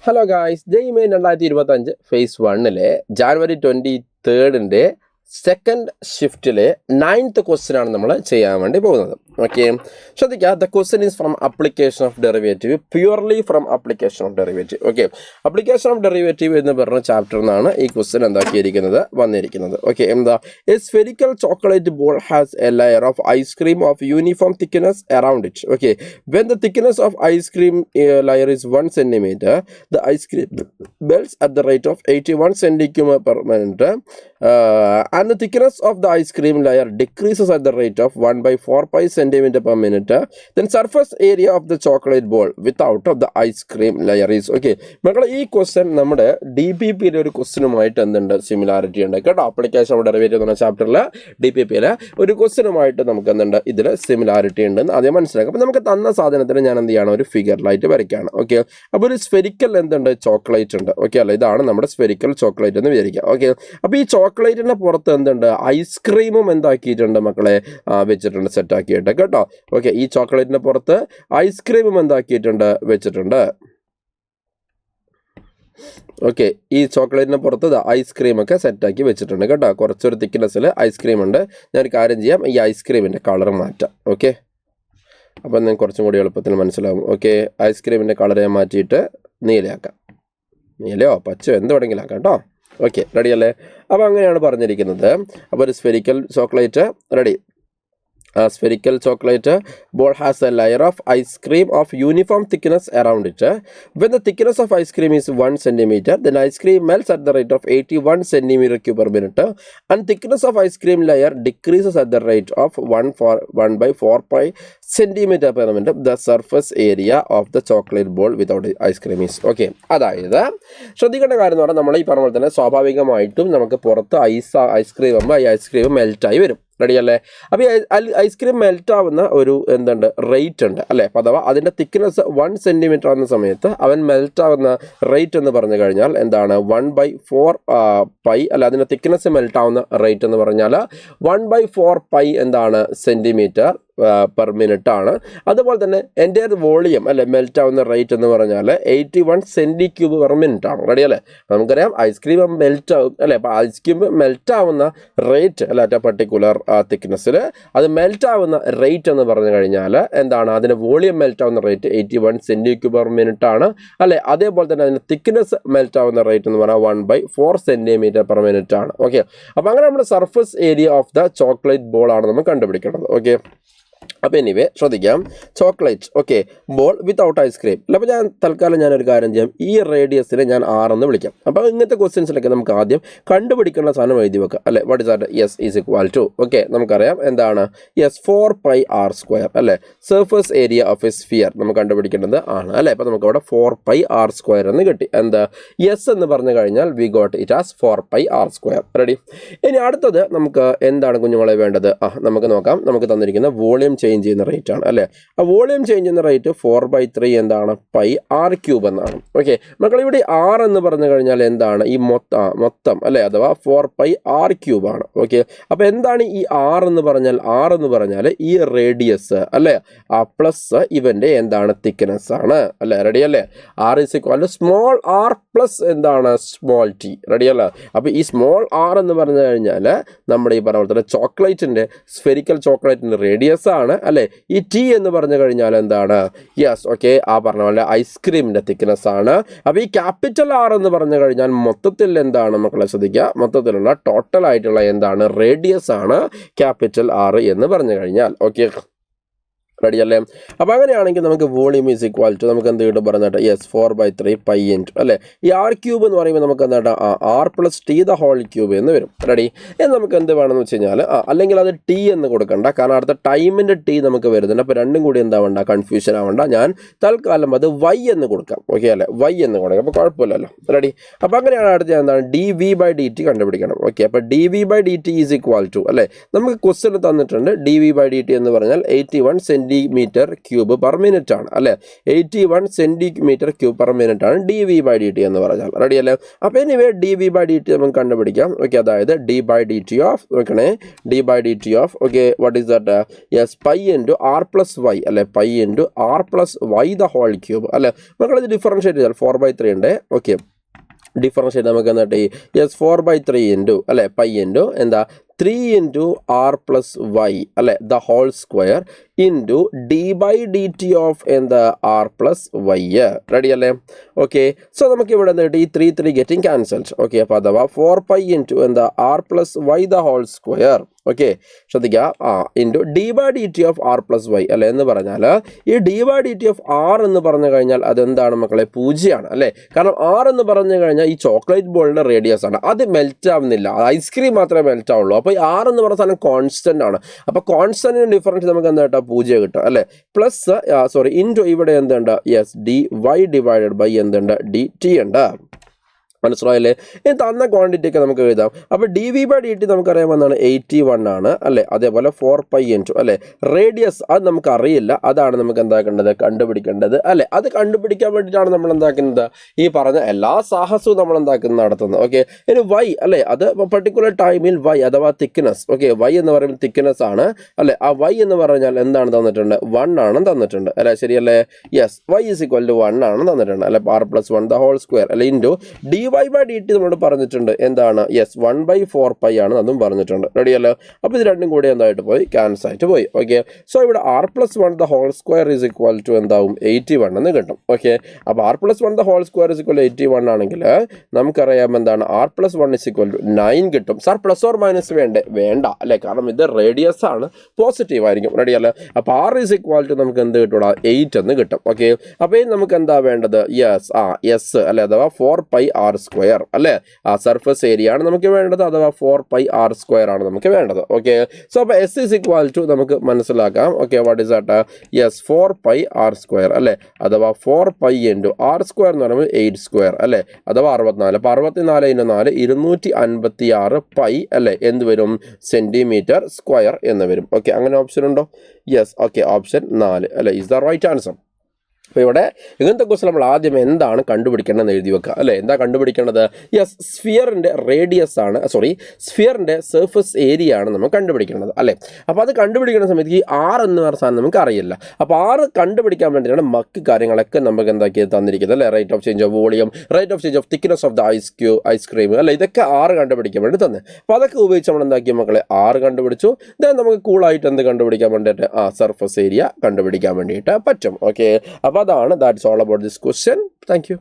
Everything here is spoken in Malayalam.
Hello guys, JEE Main 2025 phase 1 January 23 second ഷിഫ്റ്റിലെ 9th ക്വസ്റ്റ്യൻ ആണ് നമ്മൾ ചെയ്യാൻ വേണ്ടി പോകുന്നത്. ഓക്കെ, ശ്രദ്ധിക്കുക. The question is from application of derivative, purely from application of derivative. Okay, application of derivative എന്ന് പറഞ്ഞ ചാപ്റ്ററിൽ നിന്നാണ് ഈ ക്വസ്റ്റ്യൻ വന്നിരിക്കുന്നത്. ഓക്കെ, എന്താ? A spherical chocolate ball has a layer of ice cream of uniform thickness around it. Okay, when the thickness of ice cream layer is 1 centimeter, the ice cream melts at the rate of 81 centicubic per minute, and the thickness of the ice cream layer decreases at the rate of 1/4 centimeter per minute. Then surface area of the chocolate ball without of the ice cream layer is. Okay, മക്കളെ, ഈ ക്വസ്റ്റ്യൻ നമ്മുടെ DPPയിലെ ഒരു ക്വസ്റ്റ്യനുമായിട്ട് എന്തുണ്ട്? സിമിലാരിറ്റി ഉണ്ട് കേട്ടോ. അപ്ലിക്കേഷൻ ഓഫ് ഡെറിവേറ്റീവ് എന്ന ചാപ്റ്ററിൽ DPPയിലെ ഒരു ക്വസ്റ്റ്യനുമായിട്ട് നമുക്ക് എന്തുണ്ട്? ഇതിൽ സിമിലാരിറ്റി ഉണ്ടെന്ന് ആദ്യം മനസ്സിലാക്കാം. അപ്പോൾ നമുക്ക് തന്ന സാധനത്തിന് ഞാൻ എന്ത് ചെയ്യണം? ഒരു ഫിഗറിലായിട്ട് വരയ്ക്കുകയാണ്. ഓക്കെ, അപ്പോൾ ഒരു സ്ഫെരിക്കൽ എന്തുണ്ട്? ചോക്ലേറ്റ് ഉണ്ട്. ഓക്കെ അല്ല, ഇതാണ് നമ്മുടെ സ്ഫെരിക്കൽ ചോക്ലേറ്റ് എന്ന് വിചാരിക്കാം. ഓക്കെ, അപ്പോൾ ഈ ചോക്ലേറ്റിൻ്റെ പുറത്ത് എന്തുണ്ട്? ഐസ്ക്രീമും എന്താക്കിയിട്ടുണ്ട് മക്കളെ? വെച്ചിട്ടുണ്ട്, സെറ്റാക്കിയിട്ട് കേട്ടോ. ഓക്കെ, ഈ ചോക്ലേറ്റിൻ്റെ പുറത്ത് ഐസ്ക്രീമും എന്താക്കിയിട്ടുണ്ട്? വെച്ചിട്ടുണ്ട്. ഓക്കെ, ഈ ചോക്ലേറ്റിന് പുറത്ത് ഐസ്ക്രീമൊക്കെ സെറ്റാക്കി വെച്ചിട്ടുണ്ട് കേട്ടോ. കുറച്ചൊരു തിക്നെസ്സിൽ ഐസ്ക്രീം ഉണ്ട്. ഞാനൊരു കാര്യം ചെയ്യാം, ഈ ഐസ്ക്രീമിൻ്റെ കളർ മാറ്റാം. ഓക്കെ, അപ്പം നിങ്ങൾക്ക് കുറച്ചും കൂടി എളുപ്പത്തിൽ മനസ്സിലാവും. ഓക്കെ, ഐസ്ക്രീമിൻ്റെ കളറെ മാറ്റിയിട്ട് നീലയാക്കാം. നീലയോ പച്ചയോ എന്ത് വേണമെങ്കിലും ആക്കാം കേട്ടോ. ഓക്കെ, റെഡിയല്ലേ? അപ്പോൾ അങ്ങനെയാണ് പറഞ്ഞിരിക്കുന്നത്. അപ്പോൾ ഒരു spherical chocolate ready. Spherical chocolate ball has a layer of ice cream of uniform thickness around it. When the thickness of ice cream is 1 centimeter, then ice cream melts at the rate of 81 centimeter cube per minute, and thickness of ice cream layer decreases at the rate of 1/4 pi centimeter per minute. The surface area of the chocolate ball without ice cream is. Okay, അതായത് ശ്രദ്ധിക്കേണ്ട കാര്യം എന്ന് പറഞ്ഞാൽ നമ്മൾ ഈ പറഞ്ഞ പോലെ തന്നെ സ്വാഭാവികമായിട്ടും നമുക്ക് പുറത്ത് ഐസ്ക്രീം ആകുമ്പോൾ ഈ ഐസ്ക്രീം മെൽറ്റായി വരും. റെഡിയല്ലേ? അപ്പോൾ ഈ ഐസ്ക്രീം മെൽറ്റാവുന്ന ഒരു എന്തുണ്ട്? റേറ്റ് ഉണ്ട് അല്ലേ? അപ്പോൾ അഥവാ അതിൻ്റെ തിക്നെസ് 1 സെൻറ്റിമീറ്റർ ആവുന്ന സമയത്ത് അവൻ മെൽറ്റാവുന്ന റേറ്റ് എന്ന് പറഞ്ഞു കഴിഞ്ഞാൽ എന്താണ്? 1/4 പൈ അല്ല, അതിൻ്റെ തിക്നെസ് മെൽറ്റാവുന്ന റേറ്റ് എന്ന് പറഞ്ഞാൽ 1/4 പൈ എന്താണ്? സെൻറ്റിമീറ്റർ പെർ മിനിറ്റ് ആണ്. അതുപോലെ തന്നെ എൻ്റെ വോളിയം അല്ലെ മെൽറ്റ് ആവുന്ന റേറ്റ് എന്ന് പറഞ്ഞാൽ 81 സെൻറ്റി ക്യൂബ് പെർ മിനിറ്റ് ആണ്. റെഡിയല്ലേ? നമുക്കറിയാം ഐസ്ക്രീം മെൽറ്റ് ആവും അല്ലേ? അപ്പോൾ ഐസ്ക്രീം മെൽറ്റ് ആവുന്ന റേറ്റ് അല്ല, അറ്റ് പർട്ടിക്കുലർ തിക്നെസ്സിൽ അത് മെൽറ്റ് ആവുന്ന റേറ്റ് എന്ന് പറഞ്ഞു കഴിഞ്ഞാൽ എന്താണ്? അതിൻ്റെ വോളിയം മെൽറ്റ് ആവുന്ന rate 81 senti cube per minute ആണ് അല്ലേ? അതേപോലെ തന്നെ അതിൻ്റെ തിക്നെസ് മെൽറ്റ് ആവുന്ന റേറ്റ് എന്ന് പറഞ്ഞാൽ 1/4 സെൻറ്റിമീറ്റർ പെർ മിനിറ്റ് ആണ്. ഓക്കെ, അപ്പോൾ അങ്ങനെ നമ്മുടെ surface area of the chocolate ball ആണ് നമ്മൾ കണ്ടുപിടിക്കേണ്ടത്. ഓക്കെ, അപ്പോൾ എനിവേ ശ്രദ്ധിക്കാം. Chocolate okay ball without ice cream. അപ്പോൾ ഞാൻ തൽക്കാലം ഞാനൊരു കാര്യം ചെയ്യാം, ഈ റേഡിയസിനെ ഞാൻ R എന്ന് വിളിക്കാം. അപ്പോൾ ഇങ്ങനത്തെ ക്വസ്റ്റ്യൻസിലൊക്കെ നമുക്ക് ആദ്യം കണ്ടുപിടിക്കേണ്ട സാധനം എഴുതി വെക്കാം അല്ലേ? What is that? S is equal to okay നമുക്കറിയാം എന്താണ്? യെസ് 4πr² അല്ലേ? Surface area of a sphere നമുക്ക് കണ്ടുപിടിക്കേണ്ടത് ആണ് അല്ലേ? അപ്പോൾ നമുക്ക് അവിടെ 4πr² എന്ന് കിട്ടി. എന്താ? യെസ് എന്ന് പറഞ്ഞു കഴിഞ്ഞാൽ we got it as 4πr². Ready? ഇനി അടുത്തത് നമുക്ക് എന്താണ് കുഞ്ഞുങ്ങളെ വേണ്ടത്? നമുക്ക് നോക്കാം. നമുക്ക് തന്നിരിക്കുന്ന വോളിയം ചേഞ്ച് ചെയ്യുന്ന റേറ്റ് ആണ് അല്ലേ? ആ വോളിയം ചേഞ്ച് ചെയ്യുന്ന റേറ്റ് 4/3 എന്താണ്? πr³ എന്നാണ്. ഓക്കെ മക്കൾ, ഇവിടെ R എന്ന് പറഞ്ഞു കഴിഞ്ഞാൽ എന്താണ്? ഈ മൊത്തം അല്ലേ? അഥവാ 4πr³ ആണ്. ഓക്കെ, അപ്പോൾ എന്താണ് ഈ R എന്ന് പറഞ്ഞാൽ? R എന്ന് പറഞ്ഞാൽ ഈ റേഡിയസ് അല്ലേ? പ്ലസ് ഇവൻ്റെ എന്താണ്? തിക്നെസ് ആണ് അല്ലേ? റെഡി അല്ലേ? R is equal to small r plus എന്താണ്? Small t. റെഡി അല്ലേ? അപ്പോൾ ഈ സ്മോൾ r എന്ന് പറഞ്ഞു കഴിഞ്ഞാൽ നമ്മുടെ ഈ പറഞ്ഞ പോലെ തന്നെ ചോക്ലേറ്റിൻ്റെ സ്ഫെരിക്കൽ ചോക്ലേറ്റിൻ്റെ റേഡിയസ് ആണ് അല്ലേ? ഈ ടി എന്ന് പറഞ്ഞു കഴിഞ്ഞാൽ എന്താണ്? യെസ് ഓക്കെ, ആ പറഞ്ഞ പോലെ ഐസ്ക്രീമിൻ്റെ തിക്നെസ് ആണ്. അപ്പോൾ ഈ ക്യാപിറ്റൽ R എന്ന് പറഞ്ഞു കഴിഞ്ഞാൽ മൊത്തത്തിൽ എന്താണ് മക്കളെ? ശ്രദ്ധിക്കുക, മൊത്തത്തിലുള്ള ടോട്ടൽ ആയിട്ടുള്ള എന്താണ്? റേഡിയസ് ആണ് ക്യാപിറ്റൽ R എന്ന് പറഞ്ഞു കഴിഞ്ഞാൽ. ഓക്കെ, റെഡിയല്ലേ? അപ്പോൾ അങ്ങനെയാണെങ്കിൽ നമുക്ക് വോളിയം ഈസ് ഇക്വൽ ടു നമുക്ക് എന്ത് കിട്ടും പറഞ്ഞിട്ട്? യെസ് 4/3 പൈ ഇൻറ്റു അല്ലേ? ഈ R³ എന്ന് പറയുമ്പോൾ നമുക്ക് എന്താ? R + T the whole cube എന്ന് വരും. റെഡി? എന്ന് നമുക്ക് എന്ത് വേണമെന്ന് വെച്ച് കഴിഞ്ഞാൽ അല്ലെങ്കിൽ അത് T എന്ന് കൊടുക്കണ്ട, കാരണം അടുത്ത ടൈമിൻ്റെ T നമുക്ക് വരുന്നുണ്ട്. അപ്പോൾ രണ്ടും കൂടി എന്താവണ്ട? കൺഫ്യൂഷൻ ആവണ്ട. ഞാൻ തൽക്കാലം അത് Y എന്ന് കൊടുക്കാം. ഓക്കെ അല്ലേ? Y എന്ന് കൊടുക്കാം. അപ്പോൾ കുഴപ്പമില്ലല്ലോ. റെഡി? അപ്പോൾ അങ്ങനെയാണ് അടുത്ത എന്താണ്? dV/dt കണ്ടുപിടിക്കണം. ഓക്കെ, അപ്പോൾ dV/dt ഈസ് ഇക്വൽ ടു അല്ലേ? നമുക്ക് ക്വസ്റ്റ്യൻ തന്നിട്ടുണ്ട് dV/dt എന്ന് പറഞ്ഞാൽ 81 senti centimetre cube per minute ആണ് അല്ലേ. 81 സെൻറ്റിമീറ്റർ ക്യൂബ് പെർ മിനിറ്റ് ആണ് dv/dt എന്ന് പറഞ്ഞാൽ. റെഡി അല്ലേ? അപ്പോൾ എനിവേ dv/dt നമുക്ക് കണ്ടുപിടിക്കാം. ഓക്കെ, അതായത് d/dt ഓഫ് നോക്കണേ, d/dt of okay what is that? Yes, pi into R plus Y അല്ലേ, pi into R plus y the whole cube അല്ലേ. മക്കളിത് ഡിഫറൻഷ്യേറ്റ് ചെയ്താൽ 4/3 ഉണ്ട്. ഓക്കെ, ഡിഫറൻഷ്യേറ്റ് നമുക്ക് എന്നിട്ട് യെസ് 4/3 ഇൻറ്റു അല്ലേ പൈ ഇൻറ്റു എന്താ 3 ഇൻറ്റു ആർ പ്ലസ് വൈ അല്ലേ the whole square into d/dt of എന്താ ആർ പ്ലസ് വൈ. റെഡി അല്ലേ? ഓക്കെ, സോ നമുക്ക് ഇവിടെ എന്നിട്ട് ഈ 3 ഗെറ്റിംഗ് ക്യാൻസൽഡ്. ഓക്കെ, അപ്പോൾ അഥവാ 4 ഇൻറ്റു എന്താ R plus y the whole square. Okay, ശ്രദ്ധിക്കുക, into d/dt of r plus Y അല്ലേ എന്ന് പറഞ്ഞാൽ ഈ d/dt ഓഫ് ആർ എന്ന് പറഞ്ഞു കഴിഞ്ഞാൽ അതെന്താണ് മക്കളെ? 0 അല്ലേ. കാരണം ആർ എന്ന് പറഞ്ഞു കഴിഞ്ഞാൽ ഈ ചോക്ലേറ്റ് ബോളിൻ്റെ റേഡിയസ് ആണ്, അത് മെൽറ്റ് ആവുന്നില്ല, ഐസ്ക്രീം മാത്രമേ മെൽറ്റ് ആവുള്ളൂ. അപ്പോൾ ഈ ആർ എന്ന് പറഞ്ഞ സാധനം കോൺസ്റ്റൻ്റ് ആണ്. അപ്പോൾ കോൺസ്റ്റൻറ്റിന് ഡിഫറൻസ് നമുക്ക് എന്താ കിട്ടുക? 0 കിട്ടും അല്ലേ. പ്ലസ് ഇൻറ്റു ഇവിടെ എന്തുണ്ട്? യെസ് dy/by എന്തുണ്ട്? dt ഉണ്ട്. മനസ്സിലായല്ലേ? ഈ തന്ന ക്വാണ്ടിറ്റി ഒക്കെ നമുക്ക് എഴുതാം. അപ്പോൾ dv/dt നമുക്കറിയാം എന്താണ്? 81 ആണ് അല്ലേ. അതേപോലെ 4 ഇൻറ്റു അല്ലേ റേഡിയസ്, അത് നമുക്ക് അറിയില്ല, അതാണ് നമുക്ക് എന്താക്കേണ്ടത്? കണ്ടുപിടിക്കേണ്ടത് അല്ലേ. അത് കണ്ടുപിടിക്കാൻ വേണ്ടിയിട്ടാണ് നമ്മൾ എന്താക്കുന്നത്? ഈ പറഞ്ഞ എല്ലാ സാഹസവും നമ്മൾ എന്താക്കുന്നത്? നടത്തുന്നത്. ഓക്കെ, ഇനി y അല്ലേ, അത് പെർട്ടിക്കുലർ ടൈമിൽ y അഥവാ തിക്നെസ്. ഓക്കെ, y എന്ന് പറയുമ്പോൾ തിക്നെസ് ആണ് അല്ലേ. ആ y എന്ന് പറഞ്ഞാൽ എന്താണ് തന്നിട്ടുണ്ട്? 1 ആണ് തന്നിട്ടുണ്ട് അല്ലേ. ശരിയല്ലേ? യെസ്, y = 1 ആണ് തന്നിട്ടുണ്ട് അല്ലെ. r + 1 ദ ഹോൾ സ്ക്വയർ അല്ലെ ഇൻറ്റു dy/dt നമ്മൾ പറഞ്ഞിട്ടുണ്ട് എന്താണ്? യെസ് 1/4 ആണ് അതും പറഞ്ഞിട്ടുണ്ട്. റെഡിയല്ലോ? അപ്പോൾ ഇത് രണ്ടും കൂടി എന്തായിട്ട് പോയി? ക്യാൻസൽ ആയിട്ട് പോയി. ഓക്കെ, സോ ഇവിടെ r + 1 ദ ഹോൾ സ്ക്വയർ = എന്താവും? 81 എന്ന് കിട്ടും. ഓക്കെ, അപ്പോൾ r + 1 ദ ഹോൾ സ്ക്വയർ = 81 ആണെങ്കിൽ നമുക്കറിയാം എന്താണ്? r + 1 = 9 കിട്ടും. സാർ പ്ലസ് ഓർ മൈനസ് വേണ്ട അല്ലേ, കാരണം ഇത് റേഡിയസ് ആണ്, പോസിറ്റീവ് ആയിരിക്കും. റെഡിയല്ലേ? അപ്പോൾ r = നമുക്ക് എന്ത് കിട്ടും? 8 എന്ന് കിട്ടും. ഓക്കെ, അപ്പോൾ നമുക്ക് എന്താ വേണ്ടത്? യെസ് അല്ലെ, അഥവാ 4πr² അല്ലേ. ആ സർഫസ് ഏരിയ ആണ് നമുക്ക് വേണ്ടത്, അഥവാ 4πr² ആണ് നമുക്ക് വേണ്ടത്. ഓക്കെ, സോ അപ്പോൾ s = നമുക്ക് മനസ്സിലാക്കാം. Okay, what is that? Yes 4πr² അല്ലേ, അഥവാ 4π ഇൻറ്റു r² എന്ന് പറയുമ്പോൾ 8² അല്ലേ, അഥവാ 64. അപ്പോൾ 64 × 4 256 പൈ അല്ലേ എന്ത് വരും? സെൻറ്റിമീറ്റർ സ്ക്വയർ എന്ന് വരും. ഓക്കെ, അങ്ങനെ ഓപ്ഷൻ ഉണ്ടോ? യെസ്, ഓക്കെ, ഓപ്ഷൻ 4 അല്ലേ ഈസ് ദ റൈറ്റ് ആൻസർ. അപ്പോൾ ഇവിടെ ഇങ്ങനത്തെ ക്വസ്റ്റൻ നമ്മൾ ആദ്യം എന്താണ് കണ്ടുപിടിക്കേണ്ടതെന്ന് എഴുതി വെക്കുക അല്ലേ. എന്താ കണ്ടുപിടിക്കേണ്ടത്? യെസ്, സ്ഫിയറിൻ്റെ റേഡിയസ് ആണ്, സ്ഫിയറിൻ്റെ സർഫസ് ഏരിയ ആണ് നമ്മൾ കണ്ടുപിടിക്കേണ്ടത് അല്ലേ. അപ്പോൾ അത് കണ്ടുപിടിക്കുന്ന സമയത്ത് ഈ r എന്ന് പറഞ്ഞ സാധനം നമുക്ക് അറിയില്ല. അപ്പോൾ r കണ്ടുപിടിക്കാൻ വേണ്ടിയിട്ടാണ് മറ്റ് കാര്യങ്ങളൊക്കെ നമുക്ക് എന്താക്കിയത് തന്നിരിക്കുന്നത് അല്ലേ. Rate of change of volume, rate of change of thickness of the ice cream അല്ലേ, ഇതൊക്കെ r കണ്ടുപിടിക്കാൻ വേണ്ടി തന്നെ. അപ്പോൾ അതൊക്കെ ഉപയോഗിച്ച് നമ്മൾ എന്താക്കിയ മക്കളെ? r കണ്ടുപിടിച്ചു. ദെൻ നമുക്ക് കൂളായിട്ട് എന്ത് കണ്ടുപിടിക്കാൻ വേണ്ടിയിട്ട്? സർഫസ് ഏരിയ കണ്ടുപിടിക്കാൻ വേണ്ടിയിട്ട് പറ്റും. ഓക്കെ, അപ്പോൾ അതാണ് that's all about this question. Thank you.